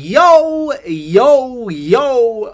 Yo,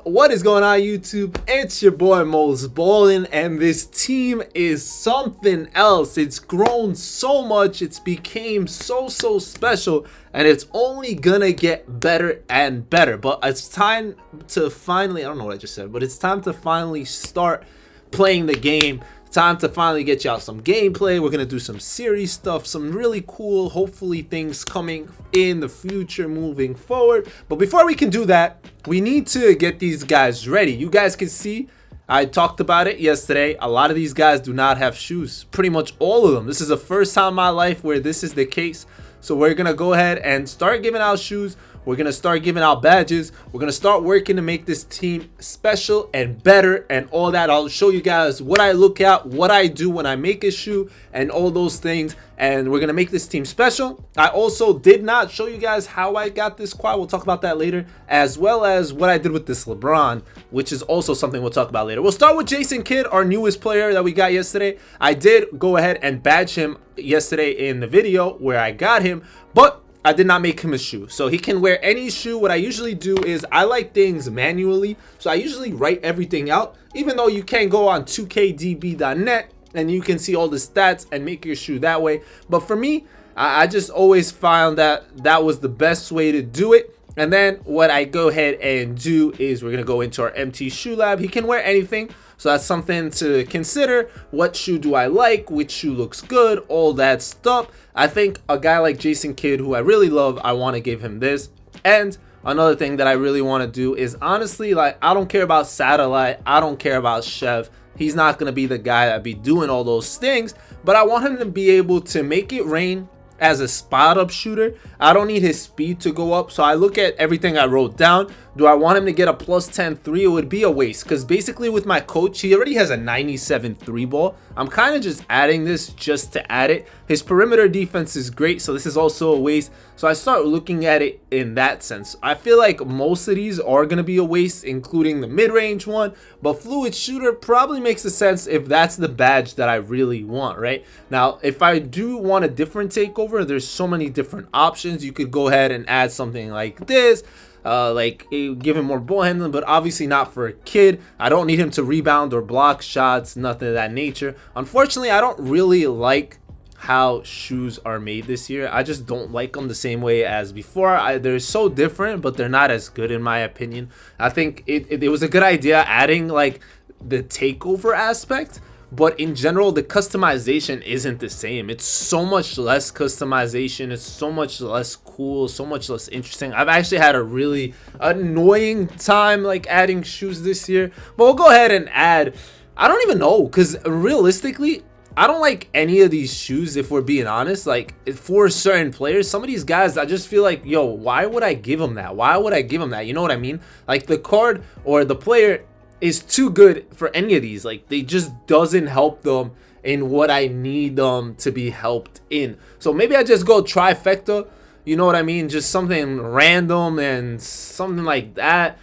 what is going on, YouTube? It's your boy Mosballin, and this team is something else. It's grown so much, it's became so special, and it's only gonna get better and better. But it's time to finally, I don't know what I just said, but it's time to finally start playing the game. Time to finally get y'all some gameplay. We're gonna do some series stuff, some really cool, hopefully, things coming in the future moving forward. But before we can do that, we need to get these guys ready. You guys can see I talked about it yesterday. A lot of these guys do not have shoes, pretty much all of them. This is the first time in my life where this is the case. So we're gonna go ahead and start giving out shoes. We're gonna start giving out badges. We're gonna start working to make this team special and better and all that. I'll show you guys what I look at, what I do when I make a shoe, and all those things. And we're gonna make this team special. I also did not show you guys how I got this quad. We'll talk about that later, as well as what I did with this LeBron, which is also something we'll talk about later. We'll start with Jason Kidd, our newest player that we got yesterday. I did go ahead and badge him yesterday in the video where I got him, but I did not make him a shoe, so he can wear any shoe. What I usually do is I like things manually, so I usually write everything out, even though you can go on 2KDB.net and you can see all the stats and make your shoe that way. But for me, I just always found that that was the best way to do it. And then what I go ahead and do is we're gonna go into our MT shoe lab. He can wear anything, so that's something to consider. What shoe do I like? Which shoe looks good? All that stuff. I think a guy like Jason Kidd, who I really love, I want to give him this. And another thing that I really want to do is, honestly, like, I don't care about Satellite. I don't care about Chef. He's not going to be the guy that be doing all those things, but I want him to be able to make it rain as a spot up shooter. I don't need his speed to go up, so I look at everything I wrote down. Do I want him to get a plus 10 3? It would be a waste, because basically with my coach, he already has a 97 3 ball. I'm kind of just adding this just to add it. His perimeter defense is great, so this is also a waste. So I start looking at it in that sense. I feel like most of these are going to be a waste, including the mid-range one, but fluid shooter probably makes a sense if that's the badge that I really want, right? Now, if I do want a different takeover, there's so many different options. You could go ahead and add something like this. Like give him more ball handling, but obviously not for a kid. I don't need him to rebound or block shots, nothing of that nature. Unfortunately, I don't really like how shoes are made this year. I just don't like them the same way as before. They're so different, but they're not as good in my opinion. I think it was a good idea adding like the takeover aspect, but in general the customization isn't the same. It's so much less customization, it's so much less cool, so much less interesting. I've actually had a really annoying time like adding shoes this year, but we'll go ahead and add, I don't even know, because realistically I don't like any of these shoes, if we're being honest. Like, for certain players, some of these guys, I just feel like, yo, why would I give them that? Why would I give them that? You know what I mean? Like, the card or the player is too good for any of these. Like, they just doesn't help them in what I need them to be helped in. So maybe I just go trifecta, you know what I mean? Just something random and something like that.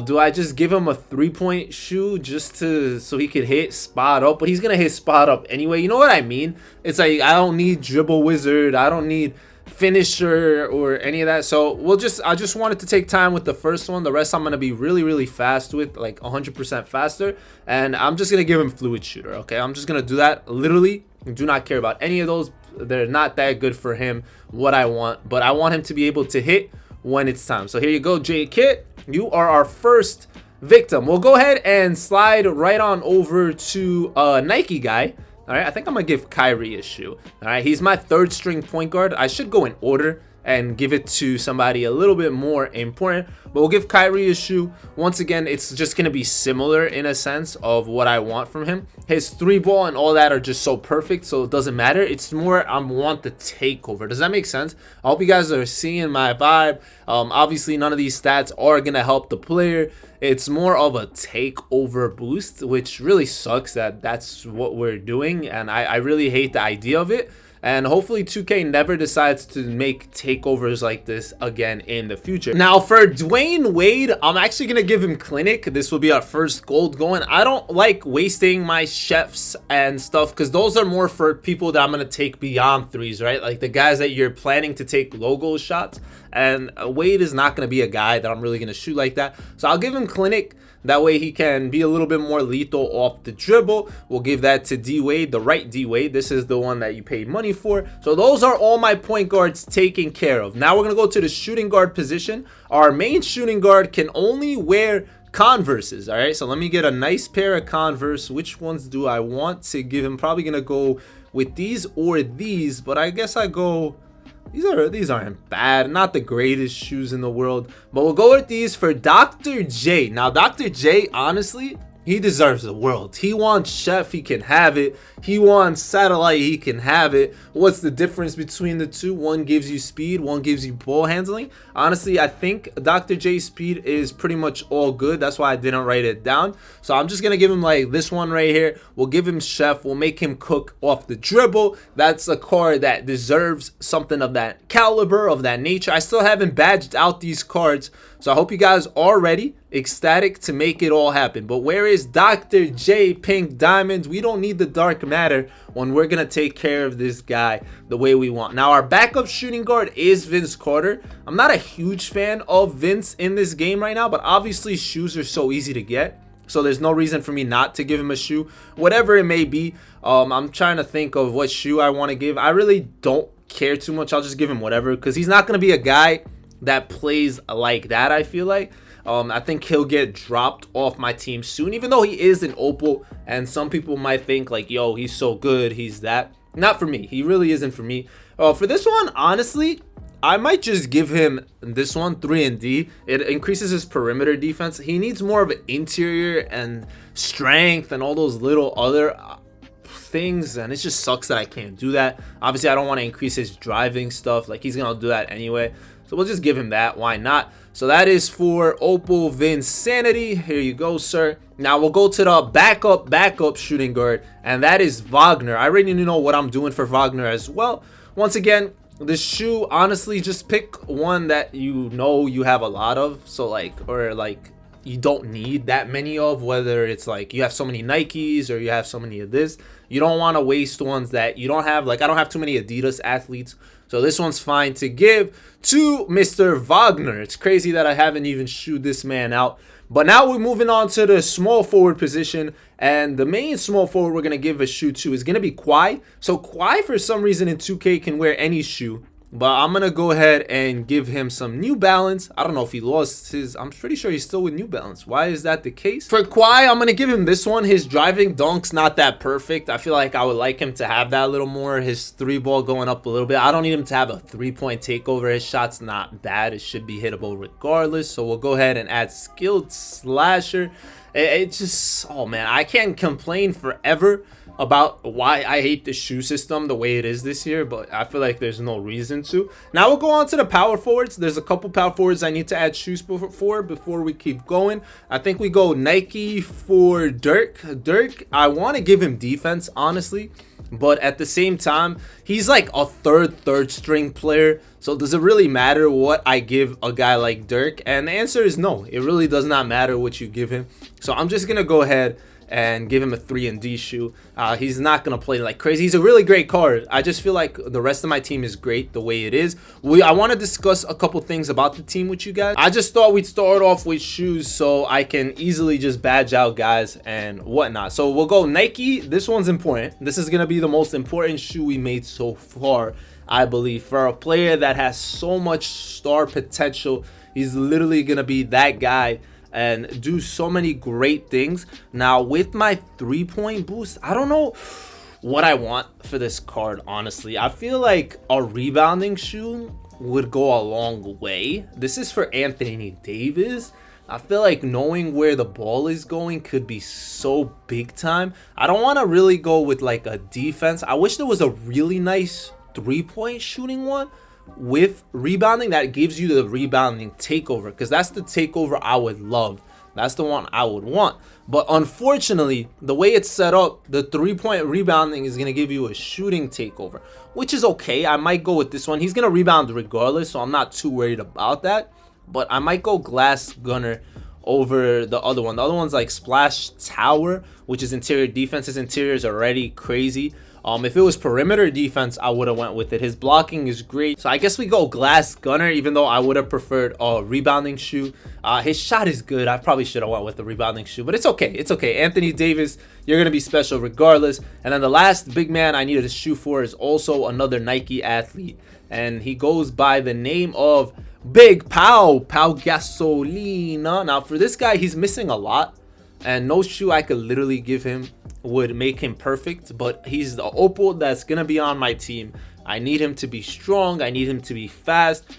Do I just give him a 3-point shoe just so he could hit spot up? But he's gonna hit spot up anyway, you know what I mean? It's like, I don't need dribble wizard, I don't need finisher or any of that. So I just wanted to take time with the first one. The rest I'm gonna be really fast with, like 100% faster, and I'm just gonna give him fluid shooter. Okay, I'm just gonna do that. Literally do not care about any of those. They're not that good for him, what I want, but I want him to be able to hit when it's time. So here you go, J Kit, you are our first victim. We'll go ahead and slide right on over to Nike guy. All right, I think I'm gonna give Kyrie a shoe. All right, he's my third string point guard. I should go in order and give it to somebody a little bit more important, but we'll give Kyrie a shoe. Once again, it's just gonna be similar in a sense of what I want from him. His 3 ball and all that are just so perfect, so it doesn't matter. It's more I want the takeover. Does that make sense? I hope you guys are seeing my vibe. Obviously none of these stats are gonna help the player. It's more of a takeover boost, which really sucks that that's what we're doing, and I really hate the idea of it. And hopefully 2K never decides to make takeovers like this again in the future. Now for Dwayne Wade, I'm actually gonna give him clinic. This will be our first gold going. I don't like wasting my chefs and stuff because those are more for people that I'm gonna take beyond threes, right? Like the guys that you're planning to take logo shots. and Wade is not going to be a guy that I'm really going to shoot like that. So I'll give him clinic. That way he can be a little bit more lethal off the dribble. We'll give that to D-Wade, the right D-Wade. This is the one that you paid money for. So those are all my point guards taken care of. Now we're going to go to the shooting guard position. Our main shooting guard can only wear Converses. All right, so let me get a nice pair of Converse. Which ones do I want to give him? Probably going to go with these or these, but I guess I go... These aren't bad, not the greatest shoes in the world, but we'll go with these for Dr. J. Now, Dr. J, honestly, he deserves the world. He wants Chef, he can have it. He wants Satellite, he can have it. What's the difference between the two? One gives you speed, one gives you ball handling. Honestly, I think Dr. J's speed is pretty much all good. That's why I didn't write it down. So I'm just going to give him like this one right here. We'll give him Chef. We'll make him cook off the dribble. That's a card that deserves something of that caliber, of that nature. I still haven't badged out these cards, so I hope you guys are ready, ecstatic to make it all happen. But where is Dr. J Pink Diamonds? We don't need the dark matter when we're going to take care of this guy the way we want. Now, our backup shooting guard is Vince Carter. I'm not a huge fan of Vince in this game right now, but obviously shoes are so easy to get. So there's no reason for me not to give him a shoe, whatever it may be. I'm trying to think of what shoe I want to give. I really don't care too much. I'll just give him whatever, because he's not going to be a guy that plays like that, I feel like. I think he'll get dropped off my team soon, even though he is an opal, and some people might think like, yo, he's so good, he's that. Not for me. He really isn't for me. For this one, honestly, I might just give him this one, 3 and D. It increases his perimeter defense. He needs more of an interior and strength and all those little other things, and it just sucks that I can't do that. Obviously, I don't want to increase his driving stuff. Like, he's gonna do that anyway, so we'll just give him that. Why not? So that is for Opal Vinsanity. Here you go, sir. Now we'll go to the backup shooting guard, and that is Wagner. I already know what I'm doing for Wagner as well. Once again, this shoe, honestly, just pick one that you know you have a lot of, so like, or like you don't need that many of, whether it's like you have so many Nikes or you have so many of this. You don't want to waste ones that you don't have. Like, I don't have too many Adidas athletes, so this one's fine to give to Mr. Wagner. It's crazy that I haven't even shooed this man out. But now we're moving on to the small forward position, and the main small forward we're going to give a shoe to is going to be Kawhi. So Kawhi, for some reason in 2K, can wear any shoe, but I'm going to go ahead and give him some New Balance. I don't know if he lost his. I'm pretty sure he's still with New Balance. Why is that the case? For Kawhi, I'm going to give him this one. His driving dunk's not that perfect. I feel like I would like him to have that a little more. His 3-ball going up a little bit. I don't need him to have a 3-point takeover. His shot's not bad. It should be hittable regardless. So we'll go ahead and add Skilled Slasher. It just, oh man, I can't complain forever about why I hate the shoe system the way it is this year, but I feel like there's no reason to. Now we'll go on to the power forwards. There's a couple power forwards I need to add shoes for before we keep going. I think we go Nike for Dirk. Dirk, I want to give him defense, honestly, but at the same time, he's like a third string player. So does it really matter what I give a guy like Dirk? And the answer is no. It really does not matter what you give him. So I'm just gonna go ahead and give him a 3 and D shoe. He's not gonna play like crazy. He's a really great card. I just feel like the rest of my team is great the way it is. I want to discuss a couple things about the team with you guys. I just thought we'd start off with shoes so I can easily just badge out guys and whatnot. So we'll go Nike. This one's important. This is gonna be the most important shoe we made so far, I believe, for a player that has so much star potential. He's literally gonna be that guy and do so many great things. Now with my 3-point boost, I don't know what I want for this card, honestly. I feel like a rebounding shoe would go a long way. This is for Anthony Davis. I feel like knowing where the ball is going could be so big time. I don't want to really go with like a defense. I wish there was a really nice 3-point shooting one with rebounding that gives you the rebounding takeover, because that's the takeover I would love. That's the one I would want. But unfortunately, the way it's set up, the 3-point rebounding is going to give you a shooting takeover, which is okay. I might go with this one. He's going to rebound regardless, so I'm not too worried about that. But I might go Glass Gunner over the other one. The other one's like Splash Tower, which is interior defense. His interior is already crazy. If it was perimeter defense, I would have went with it. His blocking is great. So I guess we go glass gunner, even though I would have preferred a rebounding shoe. His shot is good. I probably should have went with the rebounding shoe, but it's okay. It's okay. Anthony Davis, you're going to be special regardless. And then the last big man I needed a shoe for is also another Nike athlete. And he goes by the name of Big Pau Gasolina. Now for this guy, he's missing a lot. And no shoe I could literally give him would make him perfect, but he's the opal that's gonna be on my team. I need him to be strong. I need him to be fast.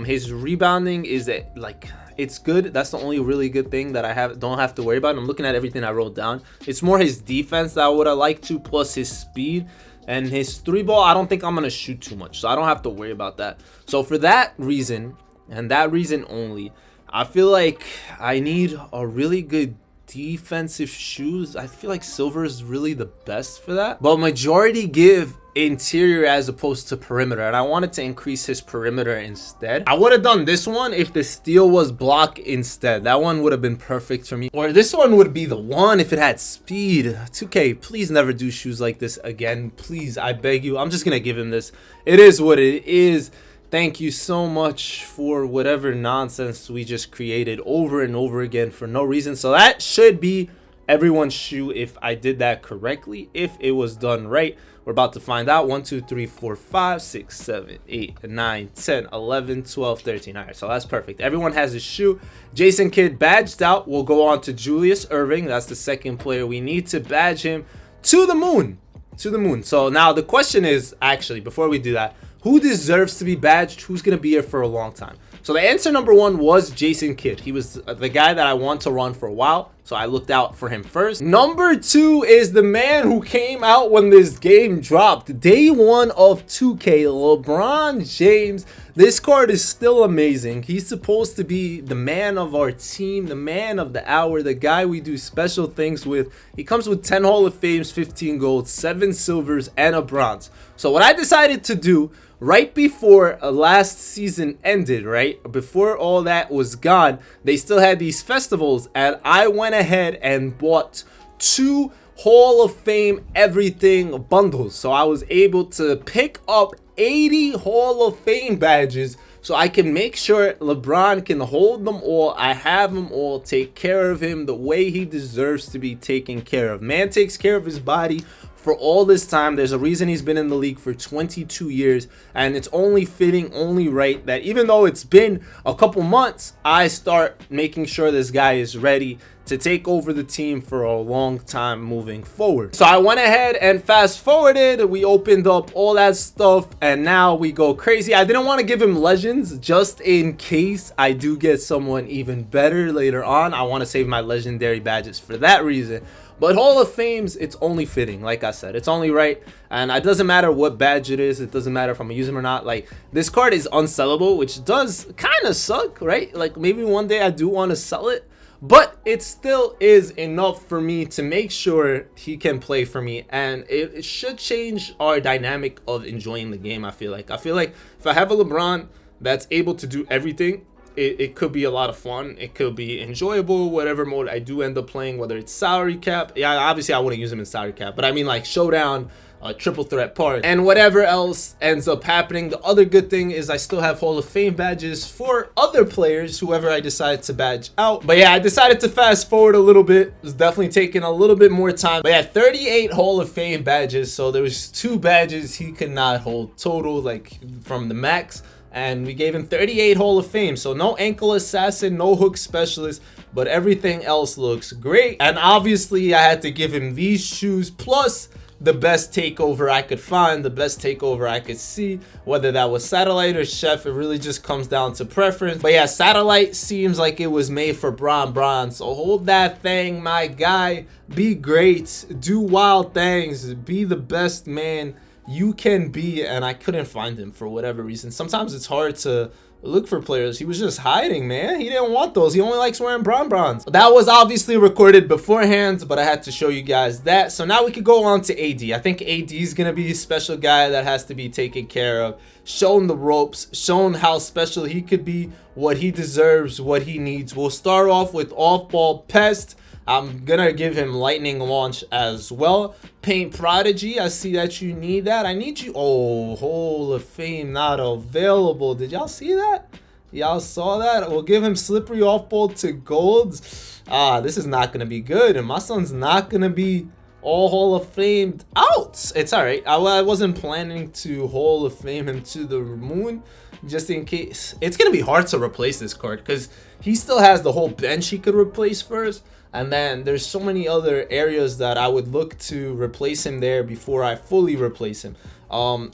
His rebounding is like, it's good. That's the only really good thing that I don't have to worry about. I'm looking at everything I wrote down. It's more his defense that I would have liked to, plus his speed. And his 3-ball, I don't think I'm gonna shoot too much, so I don't have to worry about that. So for that reason, and that reason only, I feel like I need a really good defensive shoes. I feel like silver is really the best for that, but majority give interior as opposed to perimeter, and I wanted to increase his perimeter instead. I would have done this one if the steel was block instead. That one would have been perfect for me, or this one would be the one if it had speed. 2K, please never do shoes like this again, please, I beg you. I'm just gonna give him this. It is what it is. Thank you so much for whatever nonsense we just created over and over again for no reason. So that should be everyone's shoe if I did that correctly, if it was done right. We're about to find out. 1 2 3 4 5 6 7 8 9 10 11 12 13. All right, so that's perfect. Everyone has a shoe. Jason Kidd badged out. We'll go on to Julius Erving. That's the second player. We need to badge him to the moon. To the moon. So now the question is, actually, before we do that, who deserves to be badged? Who's going to be here for a long time? So the answer number one was Jason Kidd. He was the guy that I want to run for a while, so I looked out for him first. Number two is the man who came out when this game dropped. Day one of 2K, LeBron James. This card is still amazing. He's supposed to be the man of our team, the man of the hour, the guy we do special things with. He comes with 10 Hall of Fames, 15 golds, 7 silvers, and a bronze. So what I decided to do right before last season ended, right before all that was gone, they still had these festivals, and I went ahead and bought 2 Hall of Fame everything bundles. So I was able to pick up 80 Hall of Fame badges, so I can make sure LeBron can hold them all. I have them all. Take care of him the way he deserves to be taken care of. Man takes care of his body for all this time. There's a reason he's been in the league for 22 years, and it's only fitting, only right that even though it's been a couple months, I start making sure this guy is ready to take over the team for a long time moving forward. So I went ahead and fast forwarded. We opened up all that stuff, and now we go crazy. I didn't want to give him legends just in case I do get someone even better later on. I want to save my legendary badges for that reason. But Hall of Fames, it's only fitting. Like I said, it's only right. And it doesn't matter what badge it is. It doesn't matter if I'm going to use them or not. Like, this card is unsellable, which does kind of suck, right? Like, maybe one day I do want to sell it. But it still is enough for me to make sure he can play for me. And it should change our dynamic of enjoying the game, I feel like. I feel like if I have a LeBron that's able to do everything, it could be a lot of fun. It could be enjoyable, whatever mode I do end up playing, whether it's salary cap. Yeah, obviously I wouldn't use him in salary cap, but I mean like showdown, triple threat part, and whatever else ends up happening. The other good thing is I still have Hall of Fame badges for other players, whoever I decide to badge out. But yeah, I decided to fast forward a little bit. It was definitely taking a little bit more time. But yeah, 38 Hall of Fame badges. So there was 2 badges he could not hold total, like from the max. And we gave him 38 Hall of Fame. So no ankle assassin, no hook specialist, but everything else looks great. And obviously I had to give him these shoes plus the best takeover I could find, the best takeover I could see, whether that was Satellite or Chef. It really just comes down to preference. But yeah, Satellite seems like it was made for Bron. So hold that thing, my guy. Be great, do wild things, be the best man you can be. And I couldn't find him for whatever reason. Sometimes it's hard to look for players. He was just hiding, man. He didn't want those. He only likes wearing bronze. That was obviously recorded beforehand, but I had to show you guys that. So now we could go on to AD. I think AD is gonna be a special guy that has to be taken care of, shown the ropes, shown how special he could be, what he deserves, what he needs. We'll start off with off-ball pest. I'm gonna give him lightning launch as well. Paint prodigy, I see that you need that. I need you. Oh, Hall of Fame not available. Did y'all see that? Y'all saw that? We'll give him slippery off ball to golds. This is not gonna be good, and my son's not gonna be all Hall of Famed out. It's all right. I wasn't planning to Hall of Fame him to the moon, just in case. It's gonna be hard to replace this card because he still has the whole bench he could replace first, and then there's so many other areas that I would look to replace him there before I fully replace him.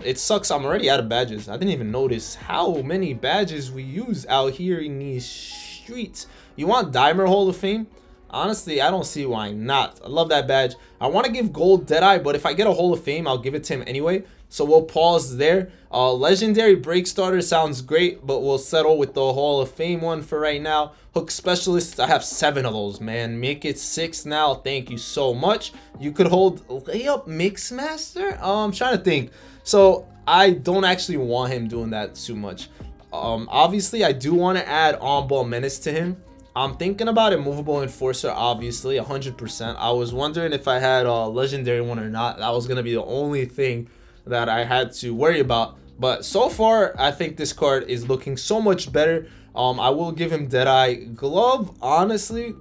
It sucks I'm already out of badges. I didn't even notice how many badges we use out here in these streets. You want Dimer Hall of Fame? Honestly, I don't see why not. I love that badge. I want to give gold Deadeye, but if I get a Hall of Fame, I'll give it to him anyway. So we'll pause there. Legendary Break Starter sounds great, but we'll settle with the Hall of Fame one for right now. Hook Specialist, I have 7 of those, man. Make it 6 now. Thank you so much. You could hold Layup Mixmaster? I'm trying to think. So I don't actually want him doing that too much. Obviously, I do want to add On-Ball Menace to him. I'm thinking about Immovable Enforcer, obviously, 100%. I was wondering if I had a legendary one or not. That was going to be the only thing that I had to worry about. But so far, I think this card is looking so much better. I will give him Deadeye Glove. Honestly,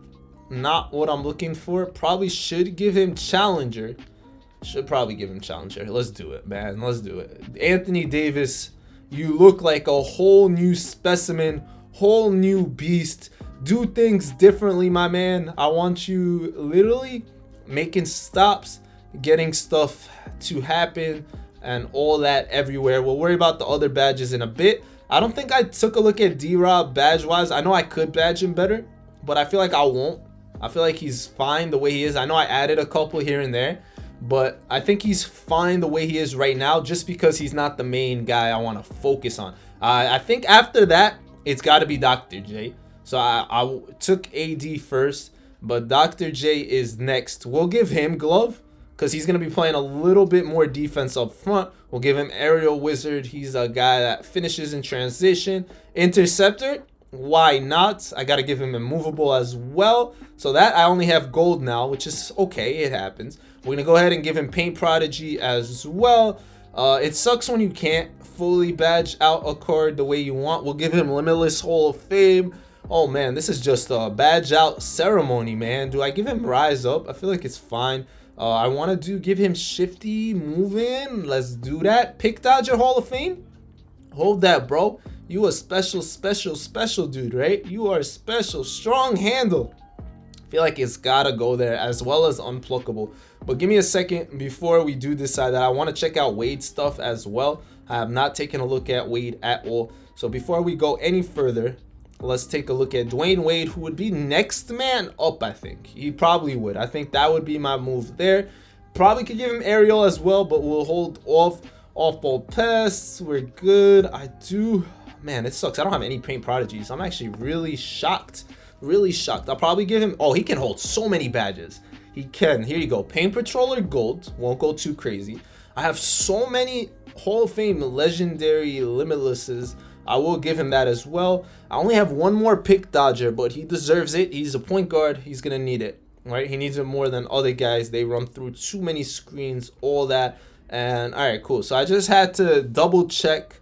not what I'm looking for. Probably should give him Challenger. Should probably give him Challenger. Let's do it, man. Let's do it. Anthony Davis, you look like a whole new specimen, whole new beast. Do things differently, my man. I want you literally making stops, getting stuff to happen, and all that everywhere. We'll worry about the other badges in a bit. I don't think I took a look at D-Rob badge-wise. I know I could badge him better, but I feel like I won't. I feel like he's fine the way he is. I know I added a couple here and there, but I think he's fine the way he is right now just because he's not the main guy I want to focus on. I think after that, it's got to be Dr. J. So I took AD first, but Dr. J is next. We'll give him Glove because he's going to be playing a little bit more defense up front. We'll give him Aerial Wizard. He's a guy that finishes in transition. Interceptor, why not? I got to give him Immovable as well. So that I only have gold now, which is okay. It happens. We're going to go ahead and give him Paint Prodigy as well. It sucks when you can't fully badge out a card the way you want. We'll give him Limitless Hall of Fame. Oh man, this is just a badge out ceremony, man. Do I give him Rise Up? I feel like it's fine. I want to give him Shifty Move In. Let's do that. Pick Dodger Hall of Fame. Hold that, bro. You a special dude, right? You are special. Strong handle. I feel like it's gotta go there, as well as Unpluckable. But give me a second before we do decide that. I want to check out Wade's stuff as well. I have not taken a look at Wade at all. So before we go any further, let's take a look at Dwayne Wade, who would be next man up, I think. He probably would. I think that would be my move there. Probably could give him Aerial as well, but we'll hold off-ball pests. We're good. I do... Man, it sucks. I don't have any Paint Prodigies. I'm actually really shocked. Really shocked. I'll probably give him... Oh, he can hold so many badges. He can. Here you go. Paint Patroller Gold. Won't go too crazy. I have so many Hall of Fame Legendary Limitlesses. I will give him that as well. I only have one more Pick Dodger, but he deserves it. He's a point guard. He's going to need it, right? He needs it more than other guys. They run through too many screens, all that. And all right, cool. So I just had to double check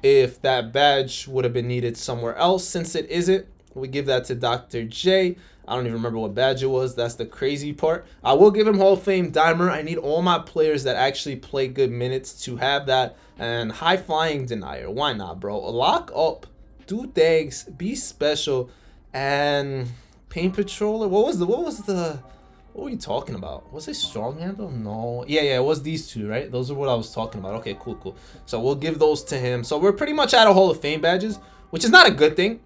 if that badge would have been needed somewhere else. Since it isn't, we give that to Dr. J. I don't even remember what badge it was. That's the crazy part. I will give him Hall of Fame Dimer. I need all my players that actually play good minutes to have that. And High Flying Denier. Why not, bro? Lock up. Do things. Be special. And Paint Patroller. What were you talking about? Was it Strong Handle? No. Yeah, it was these two, right? Those are what I was talking about. Okay, cool. So we'll give those to him. So we're pretty much out of Hall of Fame badges, which is not a good thing.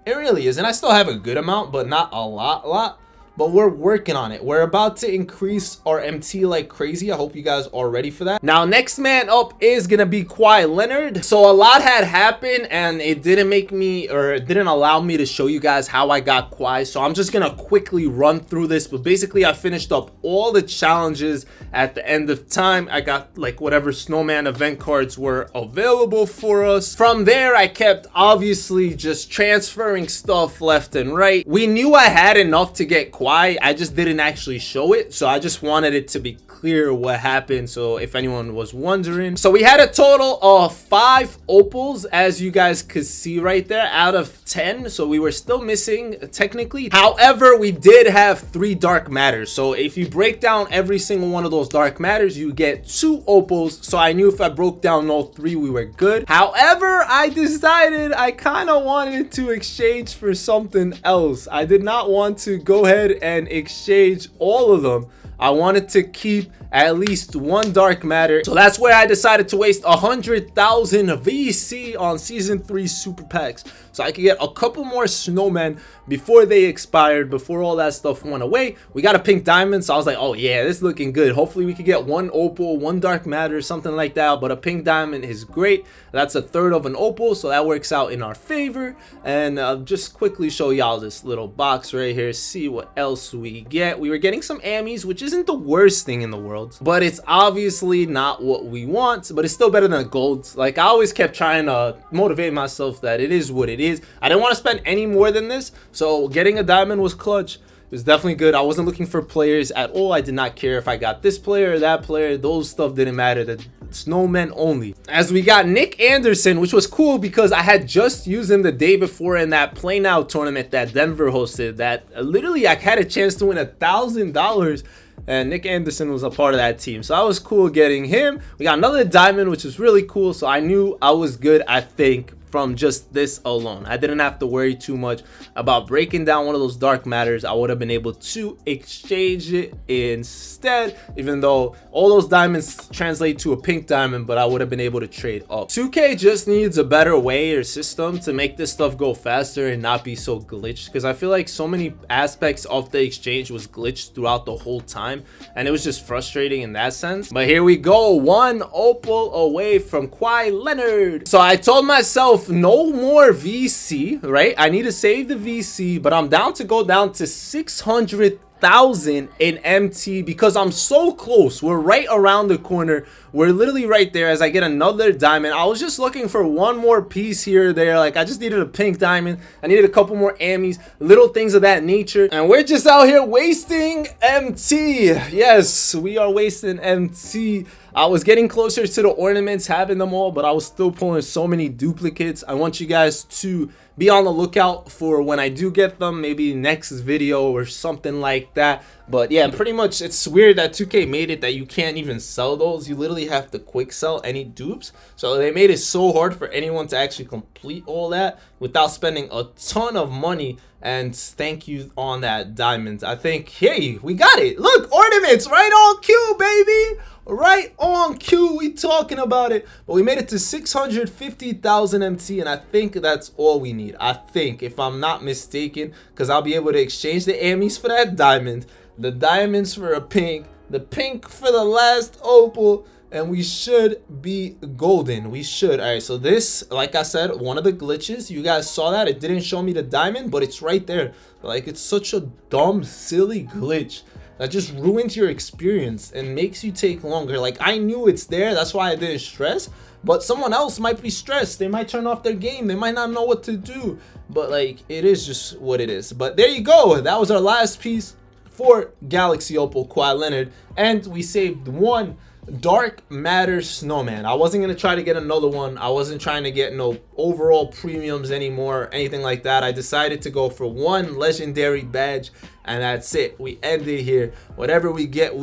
It really is. And I still have a good amount, but not a lot. But we're working on it. We're about to increase our MT like crazy. I hope you guys are ready for that. Now, next man up is going to be Kawhi Leonard. So a lot had happened and it didn't make me, or it didn't allow me to show you guys how I got Kawhi. So I'm just going to quickly run through this. But basically, I finished up all the challenges at the end of time. I got like whatever snowman event cards were available for us. From there, I kept obviously just transferring stuff left and right. We knew I had enough to get Kawhi. Kawhi, I just didn't actually show it, so I just wanted it to be clear what happened, so if anyone was wondering. So we had a total of 5 opals, as you guys could see right there, out of 10. So we were still missing technically. However, we did have 3 dark matters. So if you break down every single one of those dark matters, you get 2 opals. So I knew if I broke down all 3, we were good. However, I decided I kind of wanted to exchange for something else. I did not want to go ahead and exchange all of them. I wanted to keep at least 1 dark matter, so that's where I decided to waste 100,000 VC on season 3 super packs, so I could get a couple more snowmen before they expired, before all that stuff went away. We got a pink diamond, so I was like, oh yeah, this is looking good. Hopefully we could get 1 opal, 1 dark matter, something like that. But a pink diamond is great. That's a third of an opal, so that works out in our favor. And just quickly show y'all this little box right here, see what else we get. We were getting some ammies, which isn't the worst thing in the world, but it's obviously not what we want, but it's still better than gold. Like, I always kept trying to motivate myself that it is what it is. I didn't want to spend any more than this, so getting a diamond was clutch. It was definitely good. I wasn't looking for players at all. I did not care if I got this player or that player. Those stuff didn't matter. The snowmen only. As we got Nick Anderson, which was cool because I had just used him the day before in that Play Now tournament that Denver hosted, that literally I had a chance to win $1,000, and Nick Anderson was a part of that team, so I was cool getting him. We got another diamond, which was really cool, so I knew I was good, I think, from just this alone. I didn't have to worry too much about breaking down one of those dark matters. I would have been able to exchange it instead, even though all those diamonds translate to a pink diamond, but I would have been able to trade up. 2K just needs a better way or system to make this stuff go faster and not be so glitched, because I feel like so many aspects of the exchange was glitched throughout the whole time, and it was just frustrating in that sense. But here we go, 1 opal away from Kawhi Leonard. So I told myself, no more VC, right? I need to save the VC, but I'm down to go down to 600,000 in MT because I'm so close. We're right around the corner. We're literally right there as I get another diamond. I was just looking for 1 more piece here or there. Like, I just needed a pink diamond. I needed a couple more ammies, little things of that nature. And we're just out here wasting MT. Yes, we are wasting MT. I was getting closer to the ornaments, having them all, but I was still pulling so many duplicates. I want you guys to be on the lookout for when I do get them, maybe next video or something like that. But yeah, pretty much it's weird that 2K made it that you can't even sell those. You literally have to quick sell any dupes. So they made it so hard for anyone to actually complete all that without spending a ton of money. And thank you on that diamonds. I think, hey, we got it. Look, ornaments right on cue, baby. Right on cue, we talking about it. But we made it to 650,000 MT, and I think that's all we need. I think, if I'm not mistaken, because I'll be able to exchange the ammies for that diamond, the diamonds for a pink, the pink for the last opal, and we should be golden. We should. All right, so this, like I said, one of the glitches, you guys saw that it didn't show me the diamond, but it's right there. Like, it's such a dumb, silly glitch that just ruins your experience and makes you take longer. Like, I knew it's there, that's why I didn't stress, but someone else might be stressed. They might turn off their game, they might not know what to do, but like, it is just what it is. But there you go, that was our last piece for Galaxy Opal Kawhi Leonard, and we saved 1 dark matter snowman. I wasn't gonna try to get another one. I wasn't trying to get no overall premiums anymore, anything like that. I decided to go for 1 legendary badge, and that's it. We ended here. Whatever we get,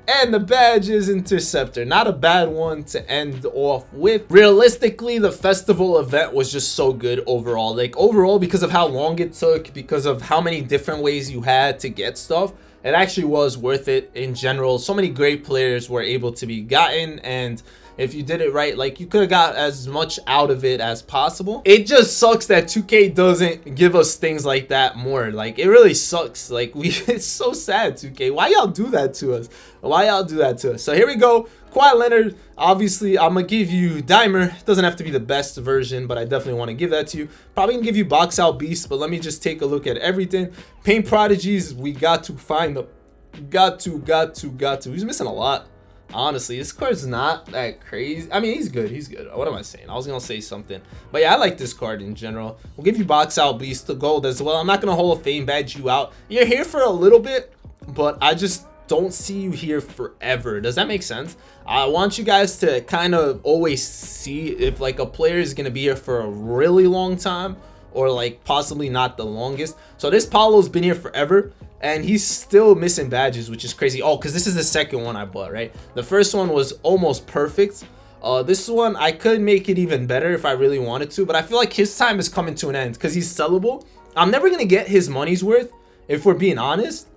and the badge is Interceptor. Not a bad one to end off with. Realistically, the festival event was just so good overall. Like, overall, because of how long it took, because of how many different ways you had to get stuff, it actually was worth it in general. So many great players were able to be gotten, and if you did it right, like, you could have got as much out of it as possible. It just sucks that 2K doesn't give us things like that more. Like, it really sucks. Like, it's so sad, 2K. Why y'all do that to us? Why y'all do that to us? So here we go. Kawhi Leonard, obviously, I'm gonna give you Dimer. It doesn't have to be the best version, but I definitely want to give that to you. Probably gonna give you Box Out Beast, but let me just take a look at everything. Paint Prodigies, we got to find them. Got to. He's missing a lot. Honestly, this card's not that crazy. I mean, he's good. He's good. What am I saying? I was gonna say something, but yeah, I like this card in general. We'll give you box out beast to gold as well. I'm not gonna Hall of Fame badge you out. You're here for a little bit, but I just don't see you here forever. Does that make sense? I want you guys to kind of always see if like a player is gonna be here for a really long time, or like possibly not the longest. So this Paulo's been here forever, and he's still missing badges, which is crazy. Oh, because this is the second one I bought, right? The first one was almost perfect. This one I could make it even better if I really wanted to, but I feel like his time is coming to an end because he's sellable. I'm never gonna get his money's worth if we're being honest.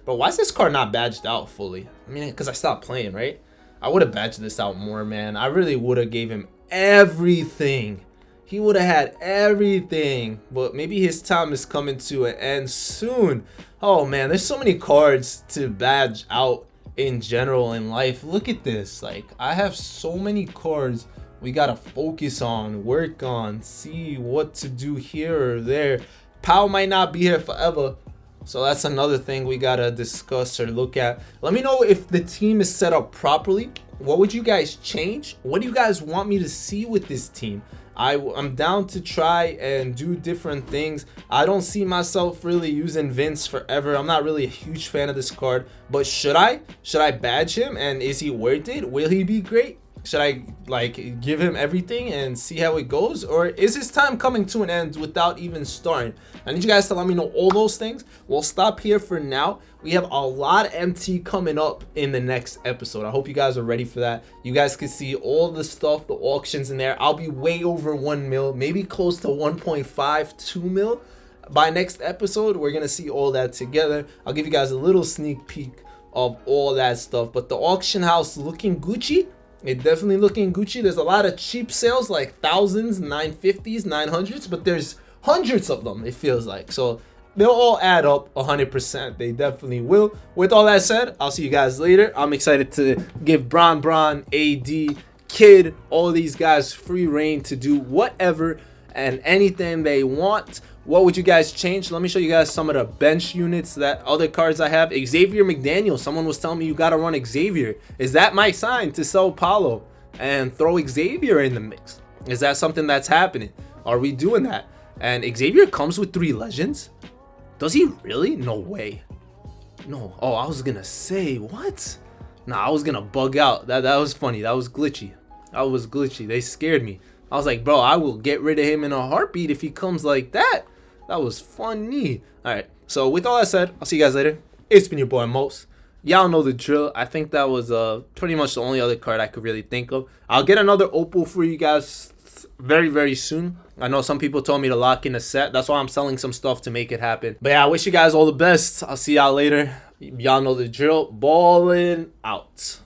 But why is this card not badged out fully? I mean, because I stopped playing, right? I would have badged this out more, man. I really would have gave him everything. He would have had everything, but maybe his time is coming to an end soon. Oh man, there's so many cards to badge out in general in life. Look at this. Like, I have so many cards we gotta focus on, work on, see what to do here or there. Pau might not be here forever, so that's another thing we gotta discuss or look at. Let me know if the team is set up properly. What would you guys change? What do you guys want me to see with this team? I'm down to try and do different things. I don't see myself really using Vince forever. I'm not really a huge fan of this card, but should I badge him, and is he worth it? Will he be great? Should I like give him everything and see how it goes, or is his time coming to an end without even starting? I need you guys to let me know all those things. We'll stop here for now. We have a lot of MT coming up in the next episode. I hope you guys are ready for that. You guys can see all the stuff, the auctions in there. I'll be way over 1 mil, maybe close to 1.5, 2 mil by next episode. We're gonna see all that together. I'll give you guys a little sneak peek of all that stuff. But the auction house looking Gucci. It definitely looking Gucci. There's a lot of cheap sales, like thousands, 950s, 900s, but there's hundreds of them, it feels like. So they'll all add up 100%. They definitely will. With all that said, I'll see you guys later. I'm excited to give Bron, AD, Kid, all these guys free reign to do whatever and anything they want. What would you guys change? Let me show you guys some of the bench units that other cards I have. Xavier McDaniel. Someone was telling me you got to run Xavier. Is that my sign to sell Paulo and throw Xavier in the mix? Is that something that's happening? Are we doing that? And Xavier comes with 3 legends? Does he really? No way. No. Oh, I was going to say, what? Nah, I was going to bug out. That was funny. That was glitchy. That was glitchy. They scared me. I was like, bro, I will get rid of him in a heartbeat if he comes like that. That was funny. All right. So with all that said, I'll see you guys later. It's been your boy Mos. Y'all know the drill. I think that was pretty much the only other card I could really think of. I'll get another Opal for you guys very, very soon. I know some people told me to lock in a set. That's why I'm selling some stuff to make it happen. But yeah, I wish you guys all the best. I'll see y'all later. Y'all know the drill. Ballin' out.